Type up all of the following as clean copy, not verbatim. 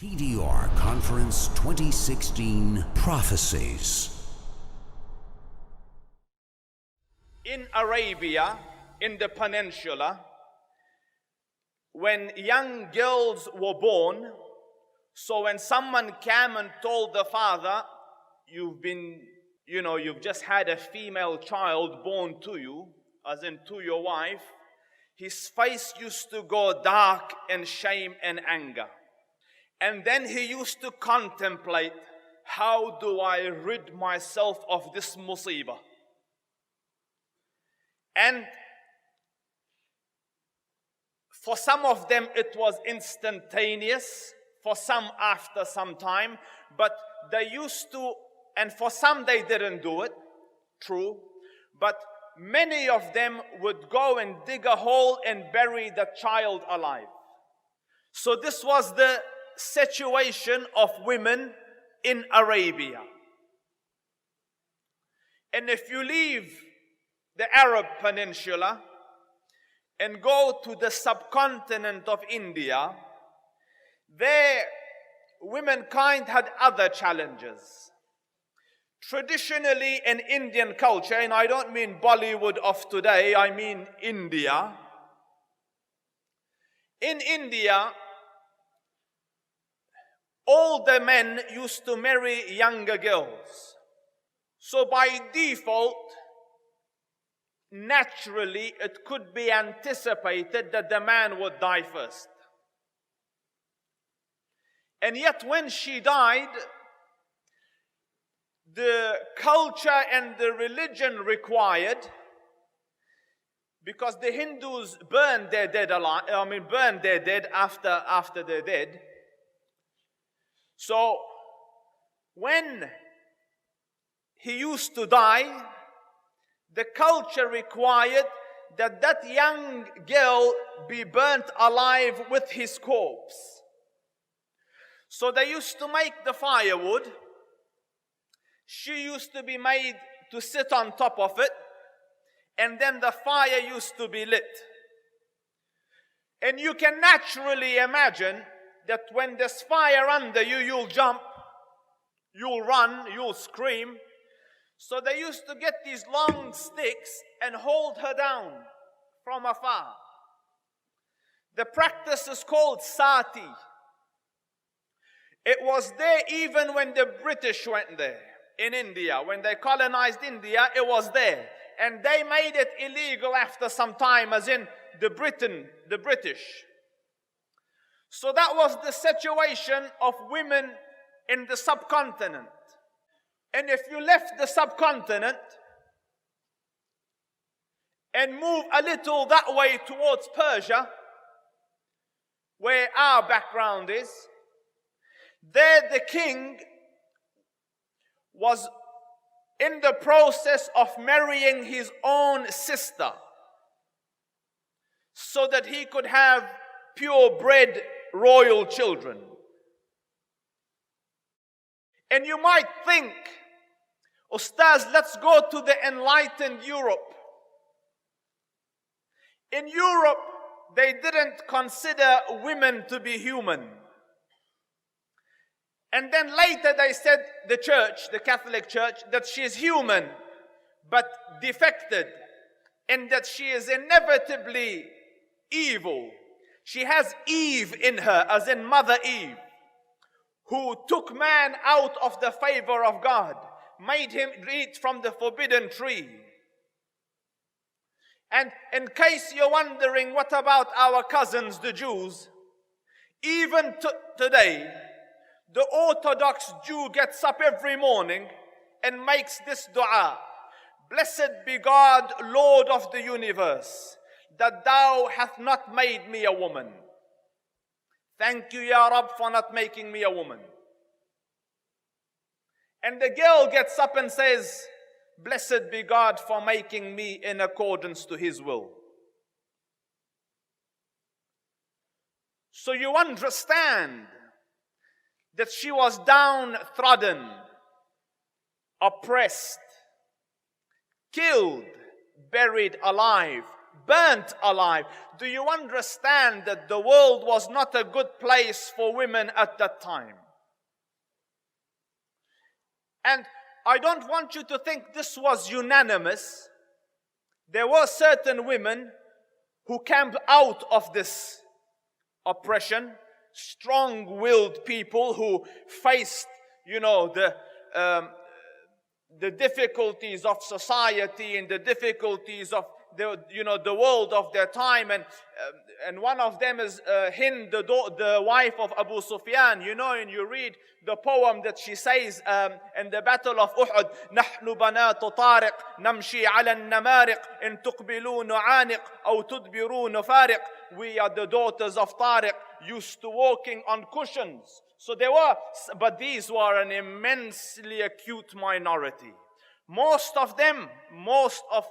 TDR Conference 2016 Prophecies. In Arabia, in the peninsula, when young girls were born, so when someone came and told the father, you've just had a female child born to you, as in to your wife, his face used to go dark in shame and anger. And then he used to contemplate, how do I rid myself of this musibah? And for some of them it was instantaneous, for some after some time, but they used to, and for some they didn't do it, true, but many of them would go and dig a hole and bury the child alive. So this was the situation of women in Arabia. And if you leave the Arab Peninsula and go to the subcontinent of India, there womankind had other challenges. Traditionally in Indian culture, and I don't mean Bollywood of today, I mean India. In India, older men used to marry younger girls. So by default, naturally, it could be anticipated that the man would die first. And yet when she died, the culture and the religion required, because the Hindus burn their dead after they're dead. So when he used to die, the culture required that that young girl be burnt alive with his corpse. So they used to make the firewood. She used to be made to sit on top of it, and then the fire used to be lit. And you can naturally imagine that when there's fire under you, you'll jump, you'll run, you'll scream. So they used to get these long sticks and hold her down from afar. The practice is called sati. It was there even when the British went there in India. When they colonized India, it was there. And they made it illegal after some time, as in the British. So that was the situation of women in the subcontinent. And if you left the subcontinent and move a little that way towards Persia, where our background is, there the king was in the process of marrying his own sister so that he could have purebred royal children. And you might think, Ustaz, let's go to the enlightened Europe. In Europe, they didn't consider women to be human. And then later they said, the church, the Catholic Church, that she is human, but defected, and that she is inevitably evil. She has Eve in her, as in Mother Eve, who took man out of the favor of God, made him eat from the forbidden tree. And in case you're wondering, what about our cousins, the Jews? Even today, the Orthodox Jew gets up every morning and makes this dua. Blessed be God, Lord of the universe, that thou hath not made me a woman. Thank you, Ya Rab, for not making me a woman. And the girl gets up and says, blessed be God for making me in accordance to His will. So you understand that she was downtrodden, oppressed, killed, buried alive, burnt alive. Do you understand that the world was not a good place for women at that time? And I don't want you to think this was unanimous. There were certain women who came out of this oppression, strong-willed people who faced, the difficulties of society and the difficulties of the world of their time, and one of them is Hind, the wife of Abu Sufyan. And you read the poem that she says in the battle of Uhud: نحن بنات طارق نمشي على النمارق إن تقبلوا نعانق أو تدبروا نفارق. We are the daughters of Tariq, used to walking on cushions. So but these were an immensely acute minority. Most of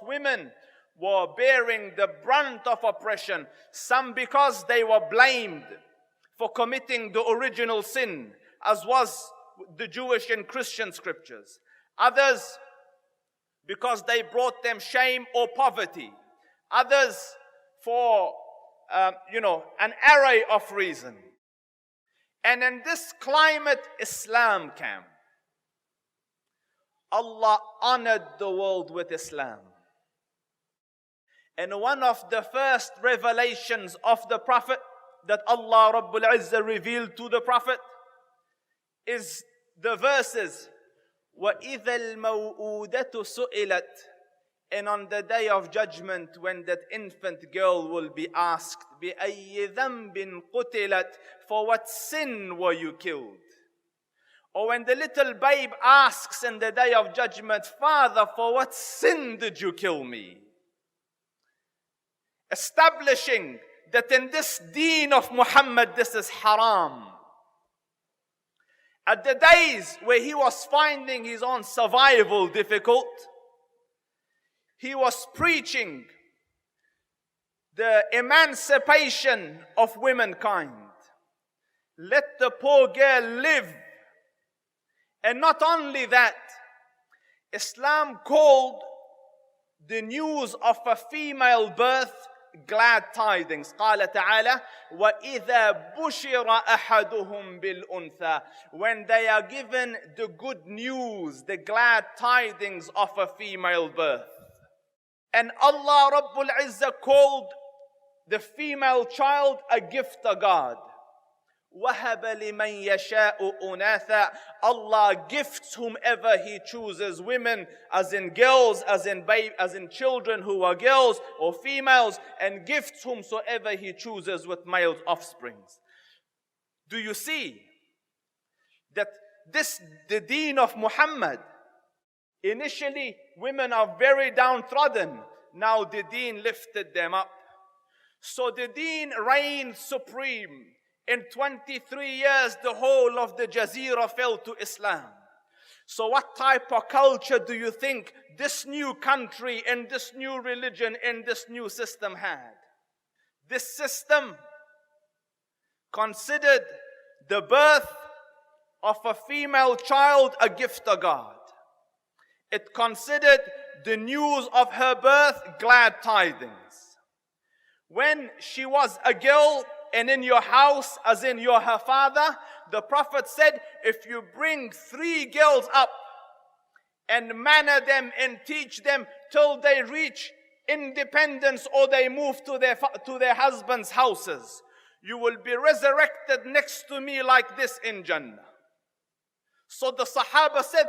women were bearing the brunt of oppression, some because they were blamed for committing the original sin, as was the Jewish and Christian scriptures. Others because they brought them shame or poverty. Others for, an array of reasons. And in this climate, Islam came. Allah honored the world with Islam. And one of the first revelations of the Prophet that Allah Rabbul Izzah revealed to the Prophet is the verses وَإِذَا الْمَوْءُودَةُ سُئِلَتْ. And on the day of judgment, when that infant girl will be asked, بِأَيِّ ذَنْبٍ قُتِلَتْ, for what sin were you killed? Or when the little babe asks in the day of judgment, Father, for what sin did you kill me? Establishing that in this deen of Muhammad, this is haram. At the days where he was finding his own survival difficult, he was preaching the emancipation of womankind. Let the poor girl live. And not only that, Islam called the news of a female birth glad tidings. قال تعالى وَإِذَا بُشِرَ أَحَدُهُمْ بِالْأُنْثَى. When they are given the good news, the glad tidings of a female birth. And Allah Rabbul Izzah called the female child a gift to God. وَهَبَ لِمَنْ يَشَاءُ أُنَاثًا. Allah gifts whomever He chooses, women as in girls, as in children who are girls or females, and gifts whomsoever He chooses with male offsprings. Do you see that the deen of Muhammad, initially women are very downtrodden, now the deen lifted them up. So the deen reigned supreme. In 23 years, the whole of the Jazeera fell to Islam. So what type of culture do you think this new country and this new religion and this new system had? This system considered the birth of a female child a gift to God. It considered the news of her birth glad tidings. When she was a girl, and in your house, as in you're her father, the Prophet said, if you bring 3 girls up and manner them and teach them till they reach independence or they move to their husbands' houses, you will be resurrected next to me like this in Jannah. So the Sahaba said,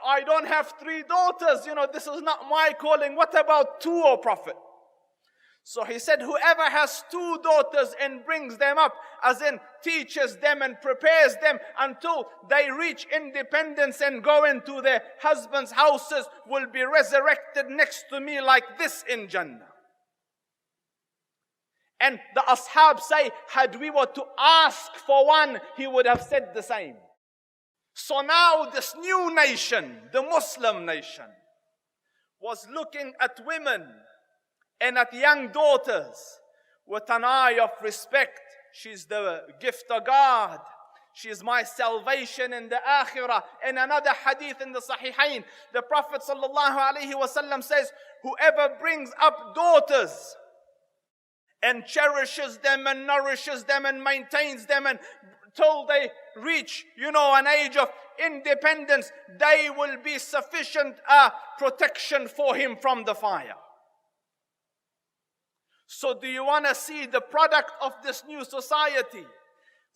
I don't have 3 daughters, this is not my calling. What about 2, O Prophet? So he said, whoever has 2 daughters and brings them up, as in teaches them and prepares them until they reach independence and go into their husbands' houses, will be resurrected next to me like this in Jannah. And the Ashab say, had we were to ask for one, he would have said the same. So now this new nation, the Muslim nation, was looking at women and at young daughters with an eye of respect. She's the gift of God. She is my salvation in the akhirah. In another hadith in the Sahihain, the Prophet ﷺ says, whoever brings up daughters and cherishes them and nourishes them and maintains them and till they reach, an age of independence, they will be sufficient protection for him from the fire. So do you want to see the product of this new society,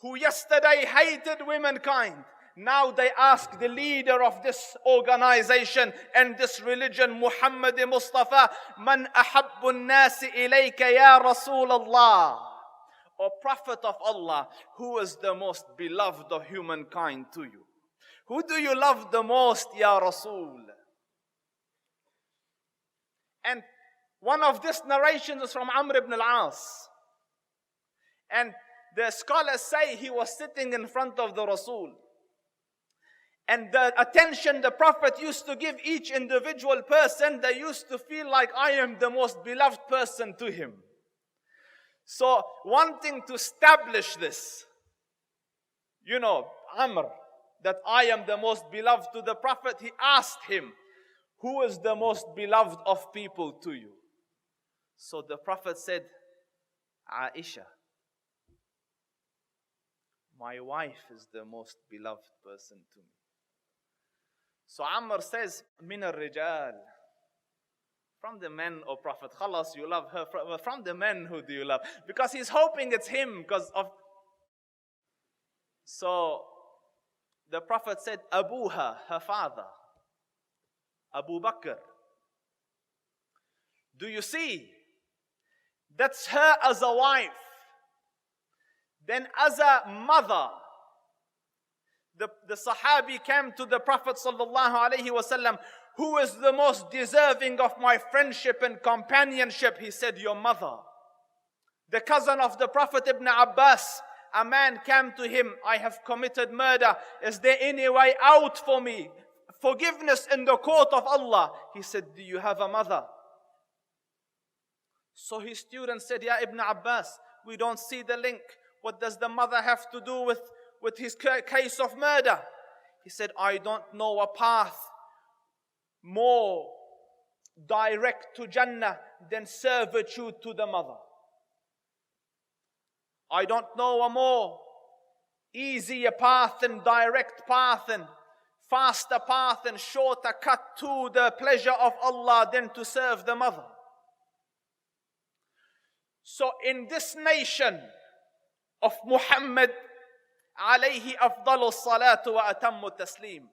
who yesterday hated womankind? Now they ask the leader of this organization and this religion, Muhammad Mustafa, Man ahabbu an-nasi ilayka ya Rasul Allah. O Prophet of Allah, who is the most beloved of humankind to you? Who do you love the most, Ya Rasul? And one of these narrations is from Amr ibn al-As. And the scholars say he was sitting in front of the Rasul. And the attention the Prophet used to give each individual person, they used to feel like I am the most beloved person to him. So, wanting to establish this, Amr, that I am the most beloved to the Prophet, he asked him, who is the most beloved of people to you? So the Prophet said, Aisha. My wife is the most beloved person to me. So Amr says, Min al-Rijal. From the men, O Prophet, khalas, you love her. From the men, who do you love? Because he's hoping it's him because of... So the Prophet said, Abuha, her father, Abu Bakr. Do you see? That's her as a wife. Then as a mother, the Sahabi came to the Prophet ﷺ, who is the most deserving of my friendship and companionship? He said, your mother. The cousin of the Prophet Ibn Abbas, a man came to him, I have committed murder. Is there any way out for me? Forgiveness in the court of Allah. He said, do you have a mother? So his student said, Ya Ibn Abbas, we don't see the link. What does the mother have to do with his case of murder? He said, I don't know a path more direct to Jannah than servitude to the mother. I don't know a more easier path and direct path and faster path and shorter cut to the pleasure of Allah than to serve the mother. So in this nation of Muhammad alayhi afdalu salatu wa atammu taslim,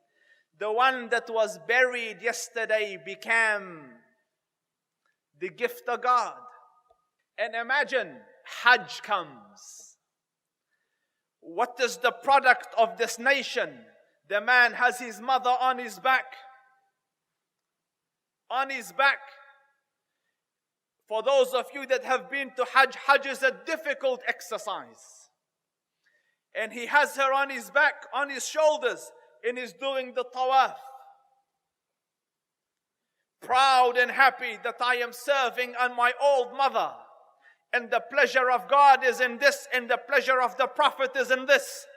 the one that was buried yesterday became the gift of God. And imagine Hajj comes. What is the product of this nation? The man has his mother on his back. On his back. For those of you that have been to Hajj, Hajj is a difficult exercise. And he has her on his back, on his shoulders, and is doing the tawaf. Proud and happy that I am serving on my old mother. And the pleasure of God is in this, and the pleasure of the Prophet is in this.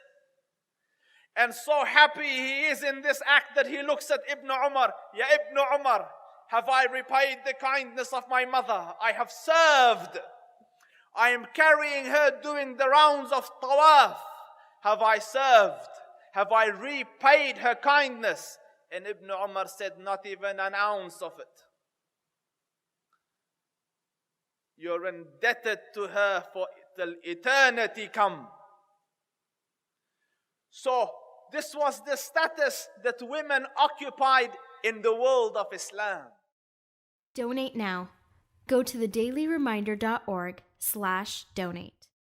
And so happy he is in this act that he looks at Ibn Umar. Ya Ibn Umar, have I repaid the kindness of my mother? I have served. I am carrying her doing the rounds of tawaf. Have I served? Have I repaid her kindness? And Ibn Umar said, not even an ounce of it. You're indebted to her for till eternity come. So this was the status that women occupied in the world of Islam. Donate now. Go to thedailyreminder.org/donate.